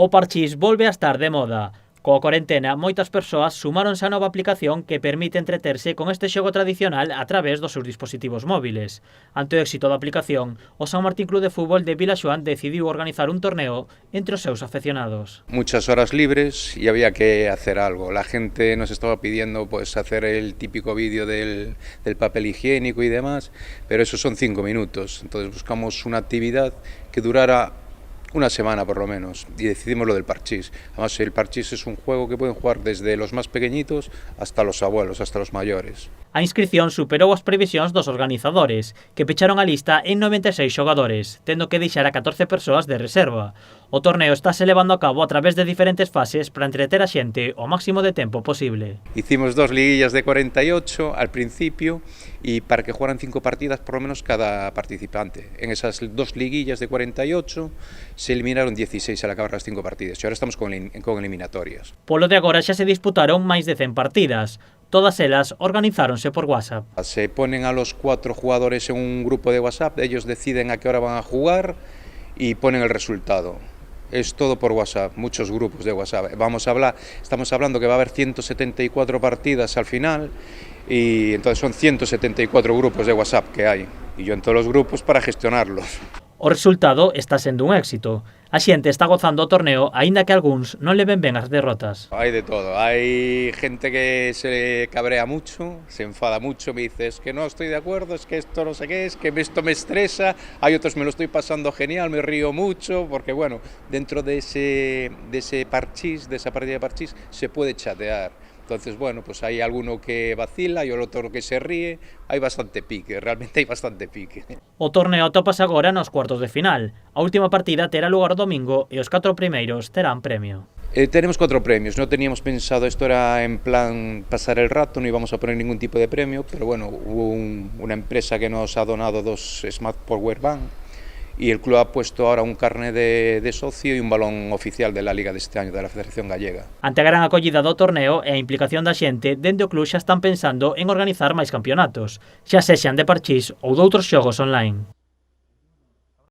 O parchís volve a estar de moda. Coa cuarentena, moitas persoas sumáronse á nova aplicación que permite entreterse con este xogo tradicional a través dos seus dispositivos móviles. Ante o éxito da aplicación, o San Martín Club de Fútbol de Vilaxoán decidiu organizar un torneo entre os seus aficionados. Muchas horas libres y había que hacer algo. La gente nos estaba pidiendo pues hacer el típico vídeo del papel higiénico y demás, pero eso son 5 minutos. Entonces buscamos una actividad que durara una semana por lo menos, y decidimos lo del parchís. Además, el parchís es un juego que pueden jugar desde los más pequeñitos hasta los abuelos, hasta los mayores. A inscripción superou as previsións dos organizadores, que pecharon a lista en 96 xogadores, tendo que deixar a 14 persoas de reserva. O torneo estáse levando a cabo a través de diferentes fases para entreter a xente o máximo de tempo posible. Hicimos 2 liguillas de 48 al principio y para que jugaran 5 partidas por lo menos cada participante. En esas 2 liguillas de 48 se eliminaron 16 al acabar las 5 partidas y ahora estamos con eliminatorias. Polo de agora xa se disputaron máis de 100 partidas. Todas elas organizáronse por WhatsApp. Se ponen a los 4 jugadores en un grupo de WhatsApp, ellos deciden a qué hora van a jugar y ponen el resultado. Es todo por WhatsApp, muchos grupos de WhatsApp. Estamos hablando que va a haber 174 partidas al final y entonces son 174 grupos de WhatsApp que hay. Y yo en todos los grupos para gestionarlos. O resultado está sendo un éxito. A xente está gozando o torneo, aínda que algúns non le ven ben as derrotas. Hay de todo, hay gente que se cabrea mucho, se enfada mucho, me dice es que no estoy de acuerdo, es que esto no sé qué, es que esto me estresa, hay otros me lo estoy pasando genial, me río mucho, porque bueno, dentro de ese parchís, de esa partida de parchís, se puede chatear. Entonces, bueno, pues hay alguno que vacila y otro que se ríe, hay bastante pique, realmente hay bastante pique. O torneo atopas agora nos cuartos de final. A última partida terá lugar o domingo e os 4 primeiros terán premio. Tenemos 4 premios, no teníamos pensado, esto era en plan pasar el rato, no íbamos a poner ningún tipo de premio, pero bueno, hubo una empresa que nos ha donado 2 Smart Power Bank y el club ha puesto ahora un carné de socio y un balón oficial de la Liga de este año, de la Federación Gallega. Ante a gran acollida do torneo e a implicación da xente, dende o club xa están pensando en organizar máis campeonatos, xa sexan de parchís ou doutros xogos online.